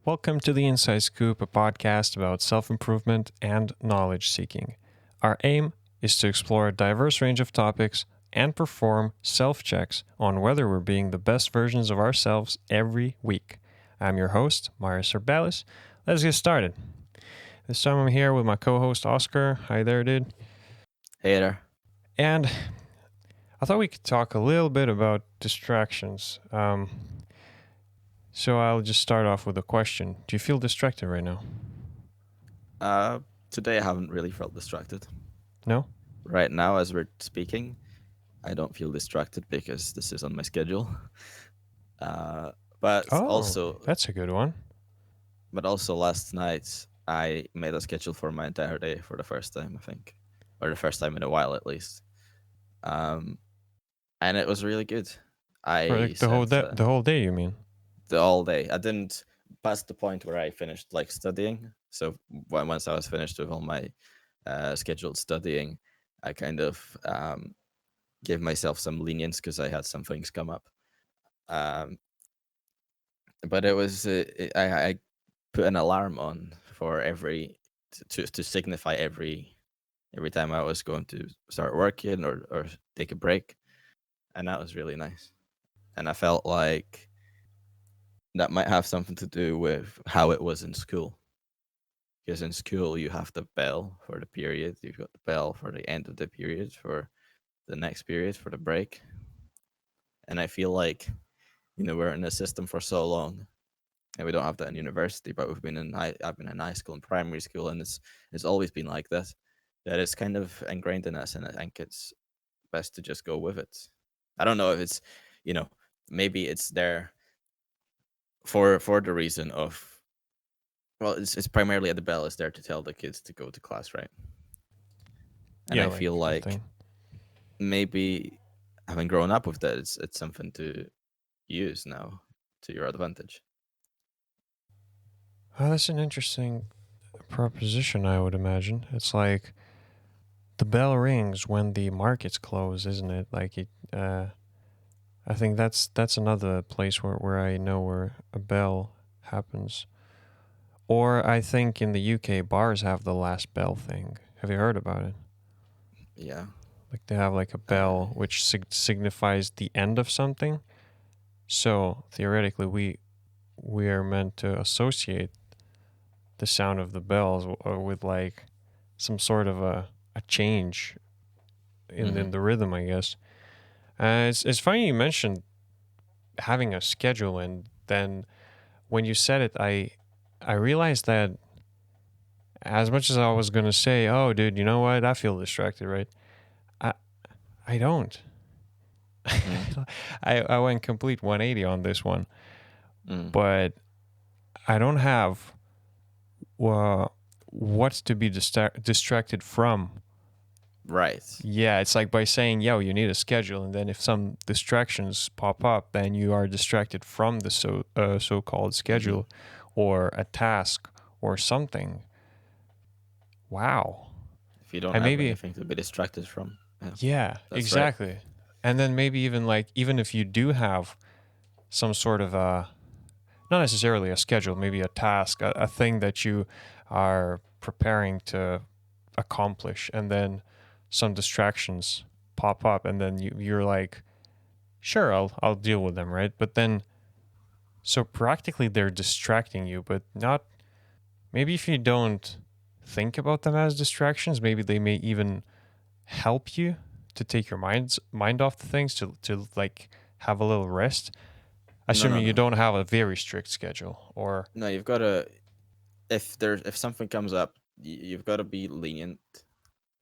Welcome to the Inside Scoop, a podcast about self improvement and knowledge seeking. Our aim is to explore a diverse range of topics and perform self checks on whether we're being the best versions of ourselves every week. I'm your host, Marius Urbalis. Let's get started. This time I'm here with my co host, Oscar. Hi there, dude. Hey there. And I thought we could talk a little bit about distractions. So I'll just start off with a question. Do you feel distracted right now? Uh, Today I haven't really felt distracted. No? Right now, as we're speaking, I don't feel distracted because this is on my schedule. But Oh, also, that's a good one. last night I made a schedule for my entire day for the first time, I think, or the first time in a while at least. Um, and it was really good. For I like the whole set day, the whole day, you mean? the all day. I didn't pass the point where I finished like studying. So once I was finished with all my scheduled studying, I kind of gave myself some lenience because I had some things come up. Um, but it was I put an alarm on for every to signify every time I was going to start working or take a break, and that was really nice. And I felt like that might have something to do with how it was in school. Because in school you have the bell for the period, you've got the bell for the end of the period, for the next period, for the break. And I feel like, we're in a system for so long and we don't have that in university, but I've been in high school and primary school, and it's always been like this, that it's kind of ingrained in us, and I think it's best to just go with it. I don't know if it's, you know, maybe it's there for the reason of, well, it's primarily at the bell is there to tell the kids to go to class, right? And Yeah, I like feel the like thing. maybe having grown up with that, it's something to use now to your advantage. Oh, that's an interesting proposition, I would imagine. It's like the bell rings when the markets close, isn't it? Like it. I think that's another place where I know where a bell happens. Or I think in the UK bars have the last bell thing. Have you heard about it? Yeah. Like they have like a Uh, bell which signifies the end of something. So theoretically, we are meant to associate the sound of the bells with like some sort of a change in mhm. the rhythm, I guess. It's funny you mentioned having a schedule, and then when you said it, I realized that as much as I was gonna say, oh, dude, you know what? I feel distracted, right? I I don't. Mm, I went complete 180 on this one, mm. but I don't have uh, what to be distracted from. Right. Yeah, it's like by saying, yo, you need a schedule. And then if some distractions pop up, then you are distracted from the so-called Hmm. schedule or a task or something. Wow. If you don't And have maybe, anything to be distracted from, yeah, yeah, that's right. exactly. And then maybe even like, even if you do have some sort of not necessarily a schedule, maybe a task, a thing that you are preparing to accomplish, and then some distractions pop up, and then you're like, sure, I'll deal with them, right? But then, so practically they're distracting you, but not. Maybe if you don't think about them as distractions, maybe they may even help you to take your mind off the things to like have a little rest. No, no, Assuming you no, don't have a very strict schedule, or no. You've got to, if something comes up, you've got to be lenient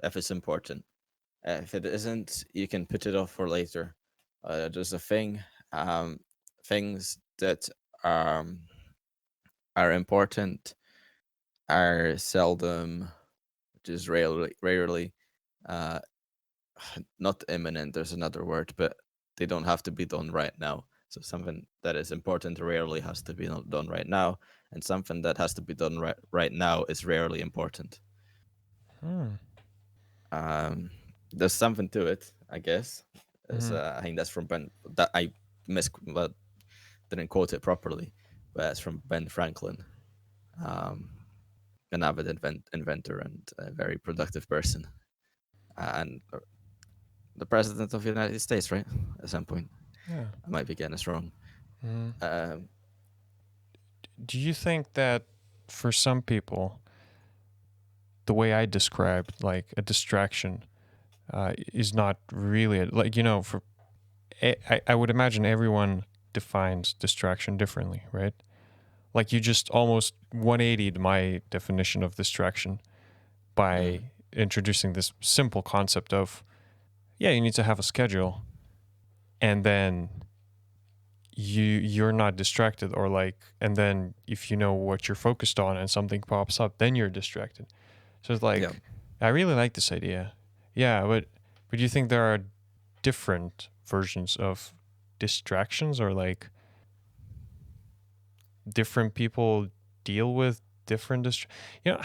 if it's important. If it isn't, you can put it off for later. There's a thing, things that um are important are seldom, just rarely, uh, not imminent. There's another word, but they don't have to be done right now. So something that is important rarely has to be done right now, and something that has to be done right now is rarely important. hmm, Um, there's something to it, I guess. hmm. I think that's from Ben. That I mis well, didn't quote it properly, but it's from Ben Franklin. um, an avid inventor and a very productive person, and the president of the United States, right? At some point, Yeah. I might be getting this wrong. Mhm. Um, Do you think that for some people, the way I described, like a distraction, is not really like for I would imagine everyone defines distraction differently, right? Like you just almost 180'd my definition of distraction mm, by introducing this simple concept of, yeah, you need to have a schedule, and then you're not distracted, or like, and then if you know what you're focused on and something pops up, then you're distracted. So it's yeah, like, I really like this idea. Yeah, but do you think there are different versions of distractions, or like different people deal with different you know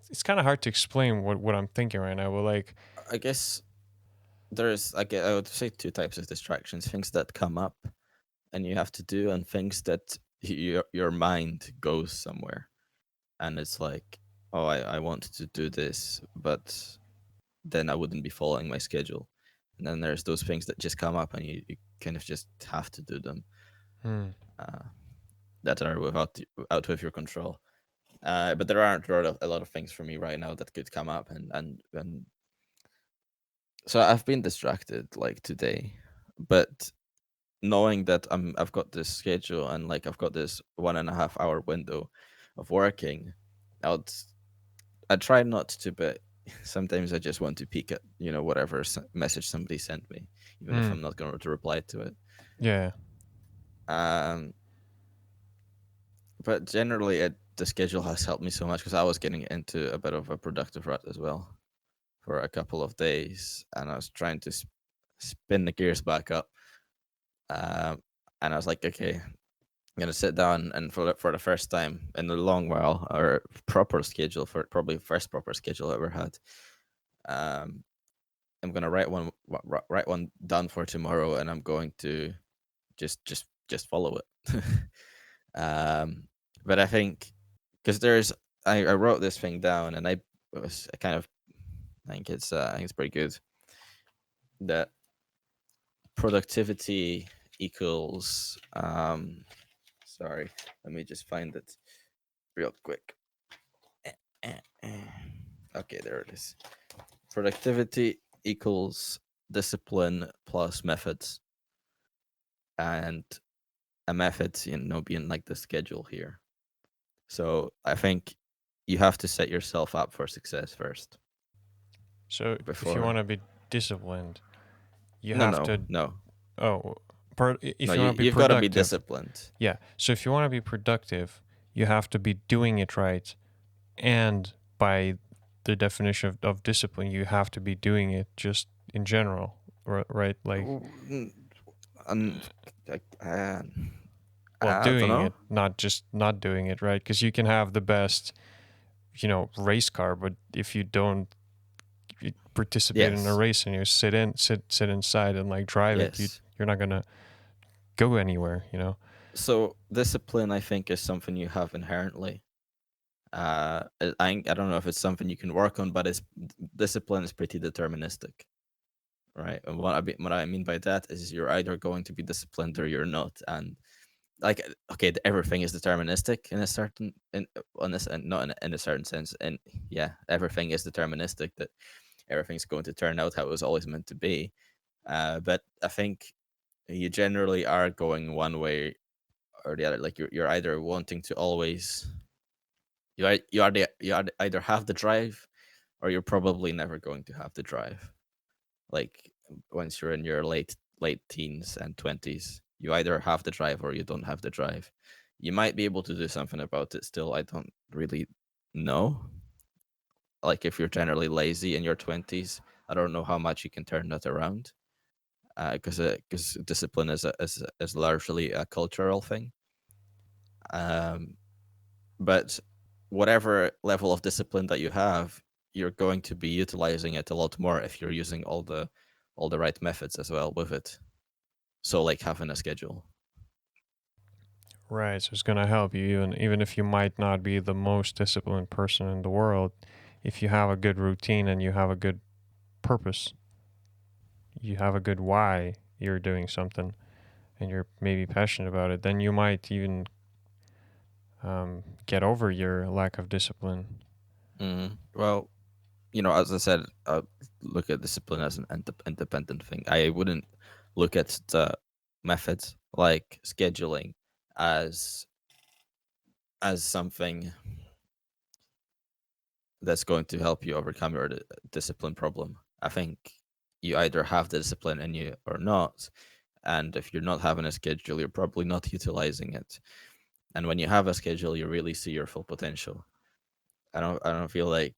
it's kind of hard to explain what I'm thinking right now, but like, I guess there's I would say two types of distractions: things that come up and you have to do, and things that your mind goes somewhere and it's like, oh, I want to do this, but then I wouldn't be following my schedule. And then there's those things that just come up and you kind of just have to do them, hmm, uh, that are out with your control. But there aren't a lot of things for me right now that could come up, and so I've been distracted like today, but knowing that I've got this schedule and like I've got this 1.5 hour window of working, I'd I try not to, but sometimes I just want to peek at whatever message somebody sent me, even if hmm, I'm not going to reply to it. yeah, Um, but generally, the schedule has helped me so much because I was getting into a bit of a productive rut as well for a couple of days, and I was trying to spin the gears back up. Um, and I was like, okay, I'm gonna sit down and for the first time in a long while, or proper schedule, for probably first proper schedule I ever had. Um, I'm gonna write one down for tomorrow, and I'm going to just follow it. um, but I think because I wrote this thing down, and I kind of I think it's pretty good that productivity equals sorry, let me just find it real quick. Okay, there it is. Productivity equals discipline plus methods, and a method, being like the schedule here. So I think you have to set yourself up for success first so if you want before. to be disciplined, you No, have no, to, no, oh, no. if you want to be You've got to be productive, disciplined. yeah, so if you want to be productive, you have to be doing it right, and by the definition of discipline, you have to be doing it just in general, right? Like, And well, I don't doing know. it, not just not doing it, right? Because you can have the best, race car, but if you don't participate in a Yes, race and you sit inside and like drive it, yes. you're not gonna go anywhere, So discipline, I think, is something you have inherently. I don't know if it's something you can work on, but it's discipline is pretty deterministic, right? And what I mean by that is you're either going to be disciplined or you're not, and like okay, everything is deterministic in a certain in on this and not in a certain sense, and yeah, everything is deterministic, that everything's going to turn out how it was always meant to be. But I think you generally are going one way or the other. Like you're either wanting to always either have the drive, or you're probably never going to have the drive. Like once you're in your late teens and 20s, you either have the drive or you don't have the drive. You might be able to do something about it still. I don't really know. Like if you're generally lazy in your 20s, I don't know how much you can turn that around, because discipline is largely a cultural thing. Um, but whatever level of discipline that you have, you're going to be utilizing it a lot more if you're using all the right methods as well with it. So like having a schedule. Right. So it's going to help you even if you might not be the most disciplined person in the world. If you have a good routine and you have a good purpose, you have a good why you're doing something, and you're maybe passionate about it, then you might even get over your lack of discipline. Well, as I said, look at discipline as an independent thing. I wouldn't look at the methods like scheduling as something that's going to help you overcome your discipline problem. I think you either have the discipline in you or not. And if you're not having a schedule, you're probably not utilizing it. And when you have a schedule, you really see your full potential. I don't feel like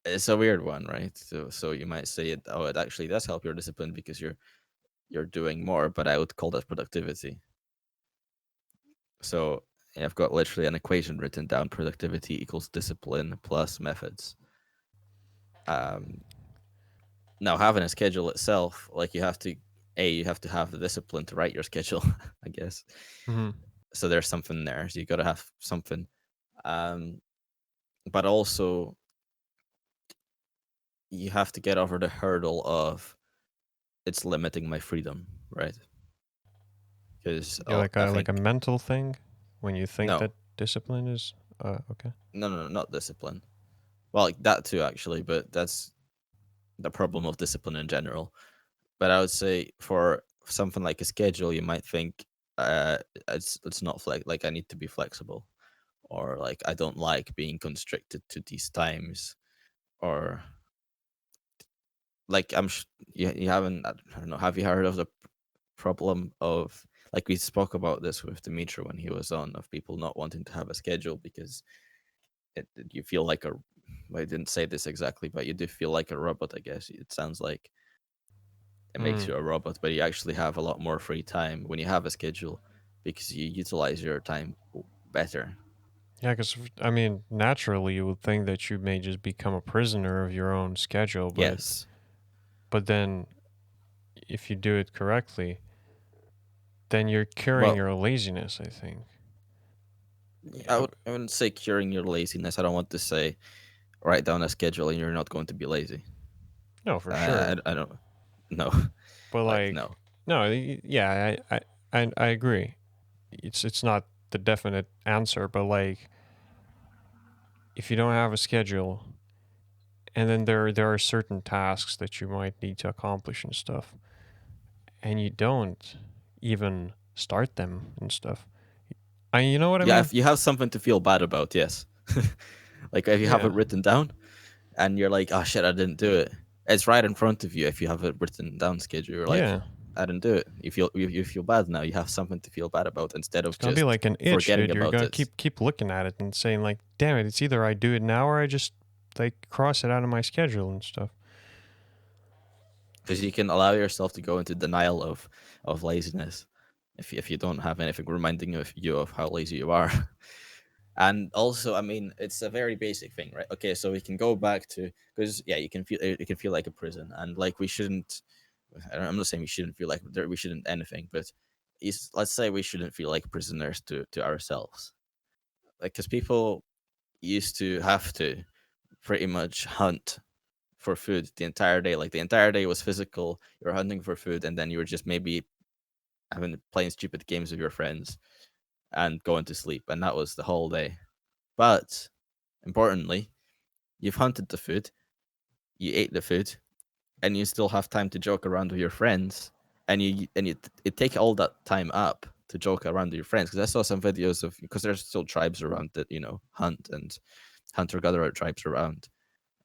it's a weird one, right? So you might say it actually does help your discipline because you're doing more, but I would call that productivity. So I've got literally an equation written down: productivity equals discipline plus methods. Um, Now, having a schedule itself, like you have to have the discipline to write your schedule, I guess. Hmm. So there's something there. So you got to have something. Um, but also, you have to get over the hurdle of it's limiting my freedom, right? Because Yeah, I like a think mental thing when you think no, that discipline is okay. no, not discipline. Well, like that too, actually, but that's the problem of discipline in general. But I would say for something like a schedule, you might think it's not like I need to be flexible, or like I don't like being constricted to these times, or like you haven't, I don't know, have you heard of the problem of, like, we spoke about this with Dimitri when he was on, of people not wanting to have a schedule because you feel like a, well, I didn't say this exactly, but you do feel like a robot, I guess it sounds like. It makes Mm. you a robot, but you actually have a lot more free time when you have a schedule because you utilize your time better. Yeah, because I mean, naturally, you would think that you may just become a prisoner of your own schedule, Yes. but then if you do it correctly, then you're curing Well, your laziness, I think. Yeah, I wouldn't say curing your laziness. I don't want to say write down a schedule and you're not going to be lazy. no, for sure. I don't no. But Like, like, no. no, yeah, I agree. It's not the definite answer, but like, if you don't have a schedule, and then there are certain tasks that you might need to accomplish and stuff, and you don't even start them and stuff. You know what I Yeah, mean? if you have something to feel bad about, yes. Like if you have it Yeah, written down and you're like, oh shit, I didn't do it. It's right in front of you. If you have it written down schedule, you're like, yeah. I didn't do it. You feel bad now. You have something to feel bad about instead It's of gonna be just like an itch, forgetting dude. You're about gonna it. keep looking at it and saying like, "Damn it! It's either I do it now or I just like cross it out of my schedule and stuff." Because you can allow yourself to go into denial of laziness if you don't have anything reminding you of how lazy you are. And also, I mean, it's a very basic thing, right? Okay, so we can go back to, because yeah, you can feel it can feel like a prison, and like we shouldn't. I'm not saying we shouldn't feel like we shouldn't anything, but let's say we shouldn't feel like prisoners to ourselves, like because people used to have to pretty much hunt for food the entire day. Like the entire day was physical. You're hunting for food, and then you were just maybe having playing stupid games with your friends and going to sleep, and that was the whole day. But importantly, you've hunted the food, you ate the food, and you still have time to joke around with your friends, and it take all that time up to joke around with your friends. Because I saw some videos of, because there's still tribes around that hunt, and hunter gatherer tribes around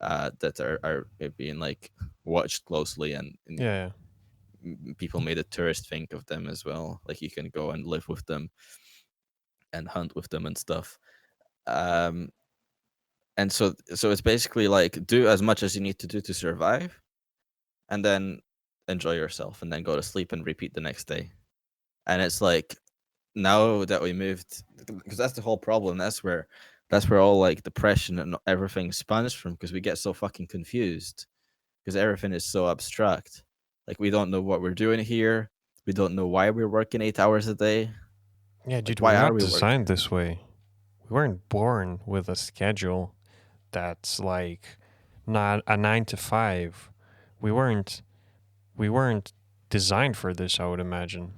that are being like watched closely, and Yeah, people made a tourist think of them as well. Like you can go and live with them and hunt with them and stuff. Um, and so it's basically like do as much as you need to do to survive, and then enjoy yourself, and then go to sleep and repeat the next day. And it's like now that we moved, because that's the whole problem. That's where all like depression and everything spawns from, because we get so fucking confused because everything is so abstract. Like we don't know what we're doing here. We don't know why we're working 8 hours a day. Yeah, Like, dude, why we're are not we working? designed this way. We weren't born with a schedule that's like not a 9 to 5. We weren't we weren't designed for this, I would imagine.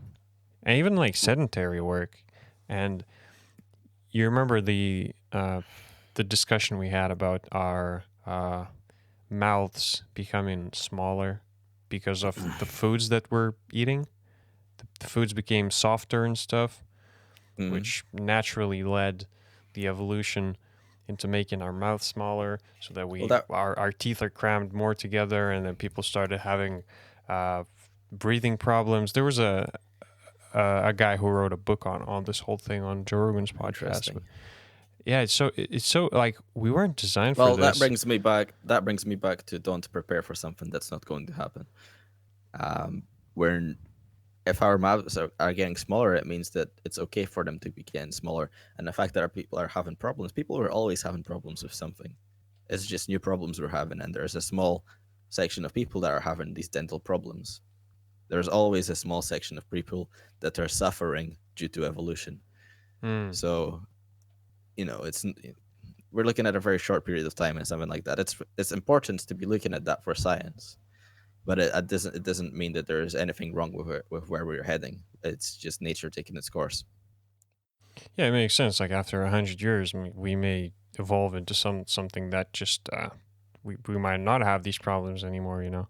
And even like sedentary work. And you remember the discussion we had about our mouths becoming smaller because of the foods that we're eating. The foods became softer and stuff, Mm. which naturally led the evolution into making our mouth smaller so that Well, we that our teeth are crammed more together, and then people started having uh, breathing problems. There was a guy who wrote a book on this whole thing on Joe Rogan's podcast. But interesting. yeah, it's so like we weren't designed for Well, that this. brings me back. That brings me back to don't prepare for something that's not going to happen. Um, where if our mouths are getting smaller, it means that it's okay for them to be getting smaller. And the fact that our people are having problems, people are always having problems with something. It's just new problems we're having, and there's a small section of people that are having these dental problems. There's always a small section of people that are suffering due to evolution. Hmm. So it's we're looking at a very short period of time and something like that. It's important to be looking at that for science, but it doesn't mean that there is anything wrong with where we're heading. It's just nature taking its course. Yeah, it makes sense. Like after 100 years, we may evolve into something that just we might not have these problems anymore.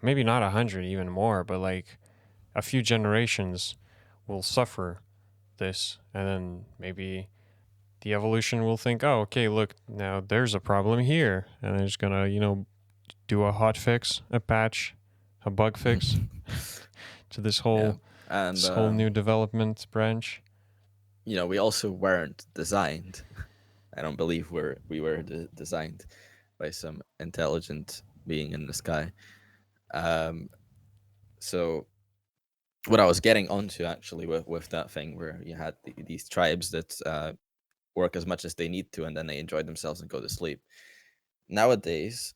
Maybe not 100, even more, but like a few generations will suffer this, and then maybe the evolution will think, oh, okay, look, now there's a problem here, and they're just gonna do a hot fix, a patch, a bug fix to this Yeah, whole and this whole new development branch. we also weren't designed. I don't believe we were designed by some intelligent being in the sky. Um, so what I was getting onto actually with that thing where you had these tribes that work as much as they need to, and then they enjoy themselves and go to sleep. Nowadays,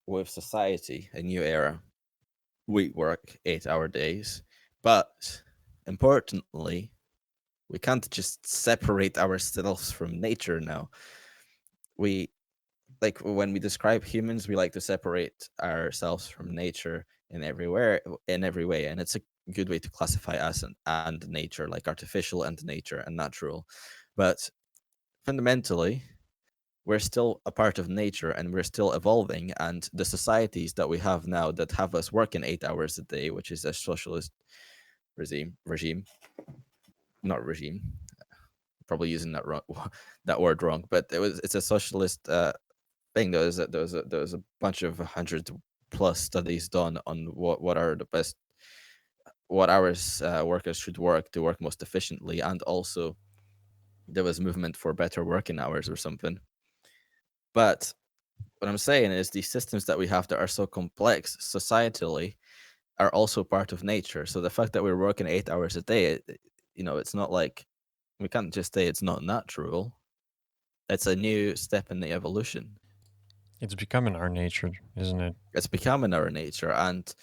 with society, a new era, we work 8-hour days, but importantly, we can't just separate ourselves from nature now. We like when we describe humans, we like to separate ourselves from nature in every way, and it's a good way to classify us and nature, like artificial and nature and natural. But fundamentally, we're still a part of nature and we're still evolving, and the societies that we have now that have us working 8 hours a day, which is a socialist regime, not regime, probably using that wrong that word wrong, but it's a socialist thing. There was a bunch of 100+ studies done on what are the best, what hours workers should work to work most efficiently, and also there was movement for better working hours or something. But what I'm saying is these systems that we have that are so complex societally are also part of nature. So the fact that we're working 8 hours a day, it's not like we can't just say it's not natural. It's a new step in the evolution. It's becoming our nature, isn't it? It's becoming our nature, and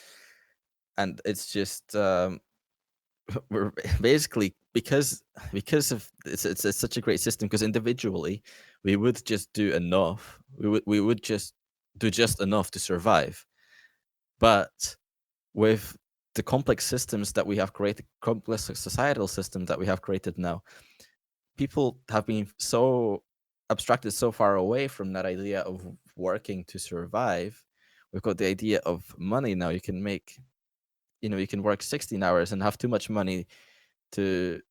it's just we're basically because of it's such a great system, because individually we would just do enough. We would just do just enough to survive. But with the complex systems that we have created, complex societal systems that we have created now, people have been so abstracted so far away from that idea of working to survive. We've got the idea of money now. You can work 16 hours and have too much money to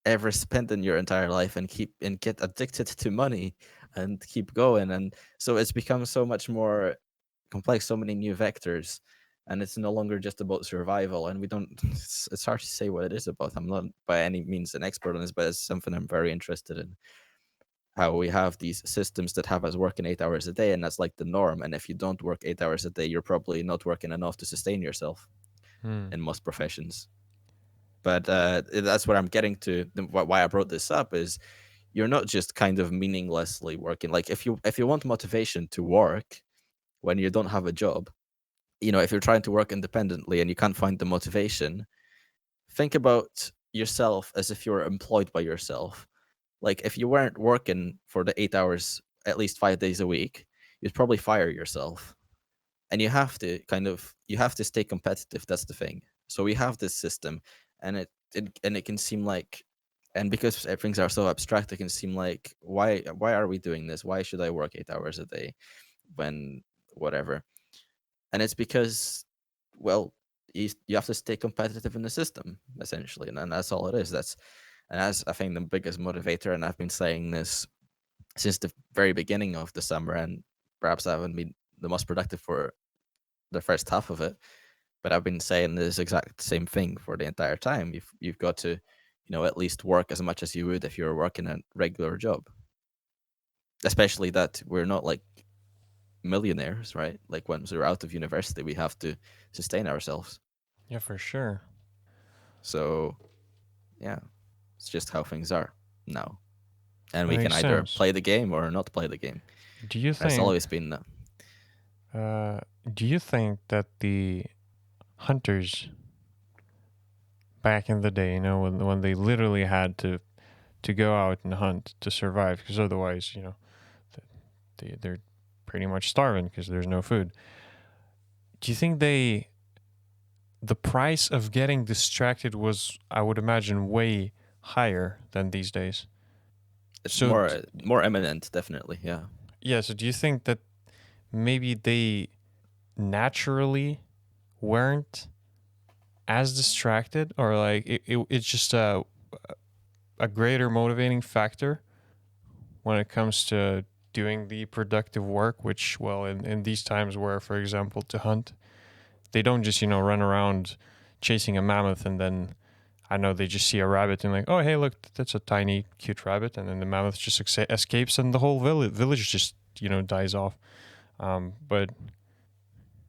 ever spend in your entire life, and get addicted to money and keep going. And so it's become so much more complex, so many new vectors, and it's no longer just about survival. And we don't it's hard to say what it is about. I'm not by any means an expert on this, but it's something I'm very interested in, how we have these systems that have us working 8 hours a day, and that's like the norm. And if you don't work 8 hours a day, you're probably not working enough to sustain yourself Hmm. in most professions. But that's what I'm getting to. Why I brought this up is you're not just kind of meaninglessly working. Like if you want motivation to work when you don't have a job, if you're trying to work independently and you can't find the motivation, think about yourself as if you were employed by yourself. Like if you weren't working for the 8 hours at least 5 days a week, you'd probably fire yourself. And you have to stay competitive. That's the thing. So we have this system, and it can seem like, and because things are so abstract, it can seem like, why are we doing this? Why should I work 8 hours a day when whatever? And it's because, well, you have to stay competitive in the system essentially, and that's all it is. That's I think the biggest motivator, and I've been saying this since the very beginning of the summer, and perhaps I haven't been the most productive for the first half of it, but I've been saying this exact same thing for the entire time. You've got to, at least work as much as you would if you were working a regular job. Especially that we're not like millionaires, right? Like once we're out of university, we have to sustain ourselves. Yeah, for sure. So, yeah, it's just how things are now, and That we can makes either sense. play the game or not play the game. Do you That's think always been uh do you think that the hunters back in the day, when they literally had to go out and hunt to survive, because otherwise, they're pretty much starving because there's no food. Do you think the price of getting distracted was, I would imagine, way higher than these days? it's So more eminent, definitely. Yeah. yeah, so do you think that maybe they naturally weren't as distracted, or like it's just a greater motivating factor when it comes to doing the productive work, which, well, in these times where, for example, to hunt, they don't just, run around chasing a mammoth and then, I know, they just see a rabbit and like, oh, hey, look, that's a tiny, cute rabbit. And then the mammoth just escapes and the whole village just, dies off. But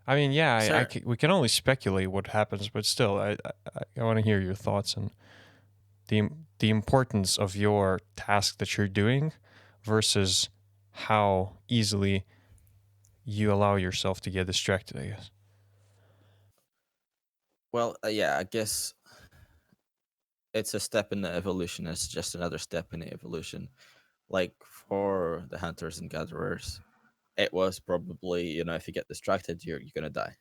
I mean, yeah, Sir, we can only speculate what happens, but still, I want to hear your thoughts on the the importance of your task that you're doing versus how easily you allow yourself to get distracted, I guess. well, yeah, I guess it's a step in the evolution. It's just another step in the evolution. Like for the hunters and gatherers, it was probably, if you get distracted, you're gonna die.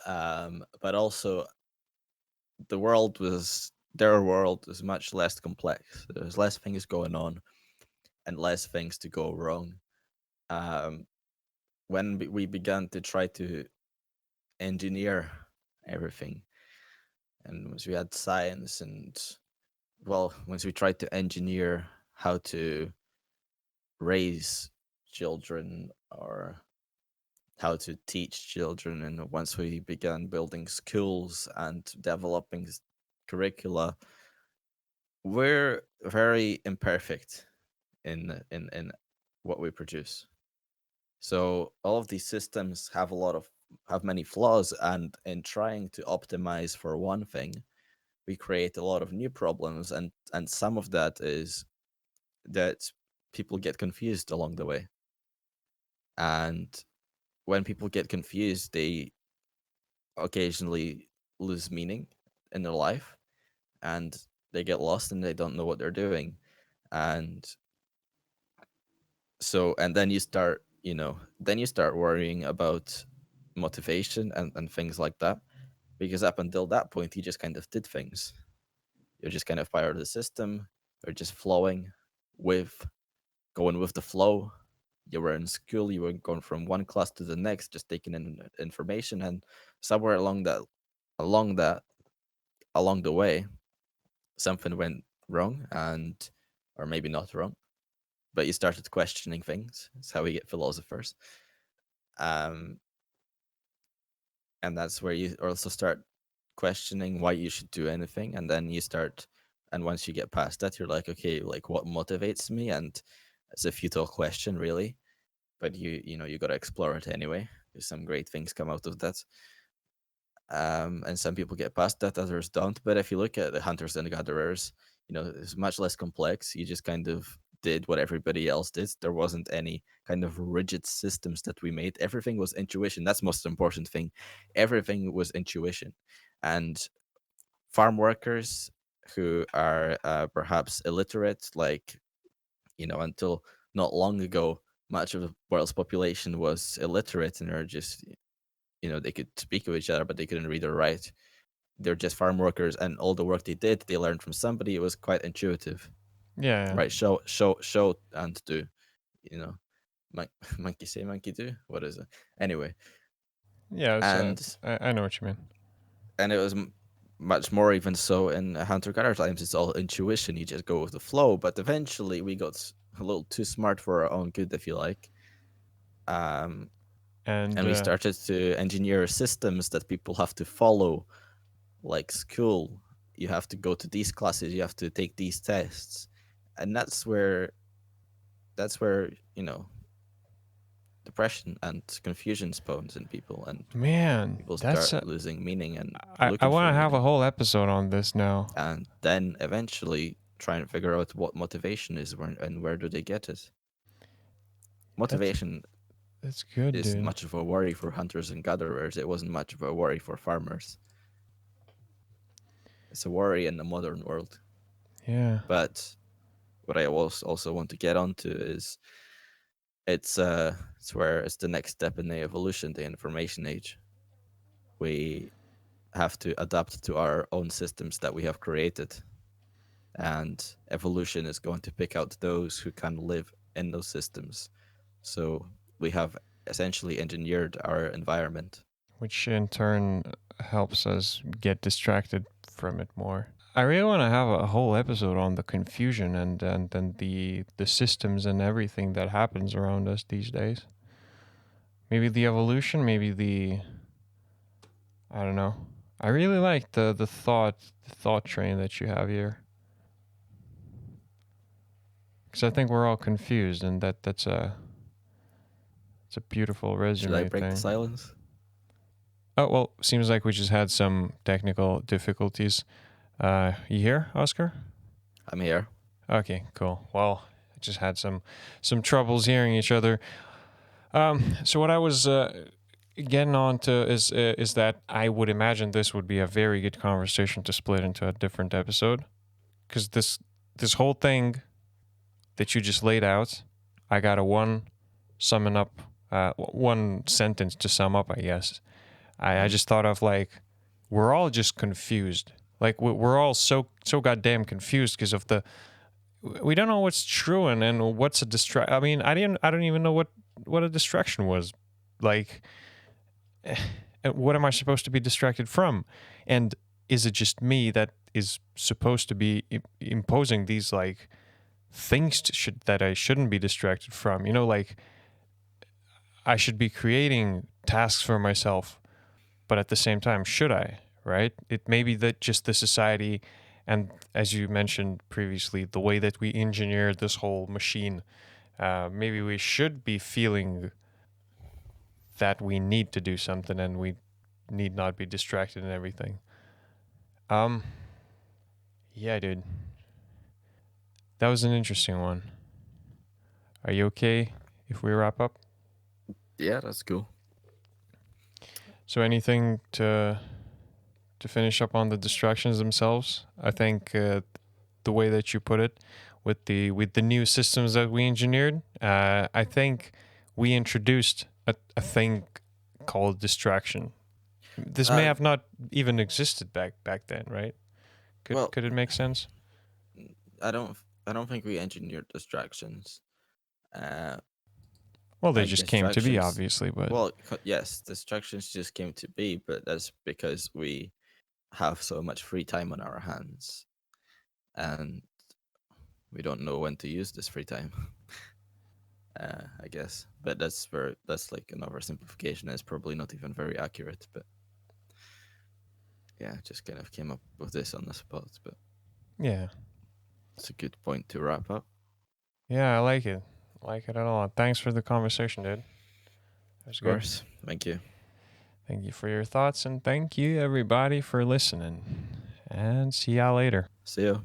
But also, their world was much less complex. There's less things going on and less things to go wrong. Um, when we began to try to engineer everything, and once we had science, and well, once we tried to engineer how to raise children or how to teach children, and once we began building schools and developing curricula, we're very imperfect in what we produce. So all of these systems have many flaws, and in trying to optimize for one thing, we create a lot of new problems, and some of that is that people get confused along the way. And when people get confused, they occasionally lose meaning in their life, and they get lost and they don't know what they're doing. And and then you start worrying about motivation and things like that, because up until that point you just kind of did things. You're just kind of part of the system. You're just flowing with going with the flow. You were in school, you were going from one class to the next, just taking in information, and somewhere along that along the way, something went wrong, and or maybe not wrong, but you started questioning things. It's how we get philosophers. Um, and that's where you also start questioning why you should do anything, and then and once you get past that, you're like, okay, like what motivates me? And it's a futile question, really, but you got to explore it anyway, because some great things come out of that. And some people get past that, others don't. But if you look at the hunters and the gatherers, it's much less complex. You just kind of did what everybody else did. There wasn't any kind of rigid systems that we made. Everything was intuition. That's the most important thing. Everything was intuition. And farm workers who are perhaps illiterate, like, until not long ago, much of the world's population was illiterate and are just, they could speak to each other, but they couldn't read or write. They're just farm workers, and all the work they did, they learned from somebody. It was quite intuitive, Yeah. right? Show and do, you know, monkey say, monkey do. What is it? Anyway, Yeah. and I know what you mean. it was much more even so in hunter-gatherer times. It's all intuition. You just go with the flow. But eventually, we got a little too smart for our own good, if you like. And we started to engineer systems that people have to follow, like school. You have to go to these classes, you have to take these tests, and that's where depression and confusion spawns in people, and man, people start losing meaning and I want to have a whole episode on this now. And then eventually try and figure out what motivation is and where do they get it. Motivation that's good, is dude. much of a worry for hunters and gatherers. It wasn't much of a worry for farmers. It's a worry in the modern world. Yeah. But what I also want to get onto is it's where it's the next step in the evolution, the information age. We have to adapt to our own systems that we have created. And evolution is going to pick out those who can live in those systems. So we have essentially engineered our environment, which in turn helps us get distracted from it more. I really want to have a whole episode on the confusion and the systems and everything that happens around us these days. Maybe the evolution, maybe I don't know. I really like the thought train that you have here. Because I think we're all confused, and it's a beautiful resume. Should I break the silence? Oh, well, seems like we just had some technical difficulties. You here, Oscar? I'm here. Okay, cool. Well, I just had some troubles hearing each other. So what I was getting on to is that I would imagine this would be a very good conversation to split into a different episode, because this whole thing that you just laid out, I got a one sentence to sum up, I guess. I just thought of, like, we're all just confused. Like, we're all so goddamn confused because of we don't know what's true and what's a distraction. I mean, I don't even know what a distraction was. Like, what am I supposed to be distracted from? And is it just me that is supposed to be imposing these, like, things that I shouldn't be distracted from? Like, I should be creating tasks for myself, but at the same time, should I? Right? It may be that just the society, and as you mentioned previously, the way that we engineered this whole machine, maybe we should be feeling that we need to do something and we need not be distracted and everything. Yeah, dude. That was an interesting one. Are you okay if we wrap up? Yeah, that's cool. So anything to finish up on the distractions themselves? I think the way that you put it, with the new systems that we engineered, I think we introduced a thing called distraction. This may have not even existed back then, right? Could it make sense? I don't think we engineered distractions. Well, they just came to be, obviously, but... Well, yes, distractions just came to be, but that's because we have so much free time on our hands, and we don't know when to use this free time. I guess, but that's like an oversimplification. It's probably not even very accurate, but yeah, just kind of came up with this on the spot. But yeah, it's a good point to wrap up. Yeah, I like it. Like it a lot. Thanks for the conversation, dude. Of course. Thank you. Thank you for your thoughts, and thank you, everybody, for listening. And see y'all later. See you.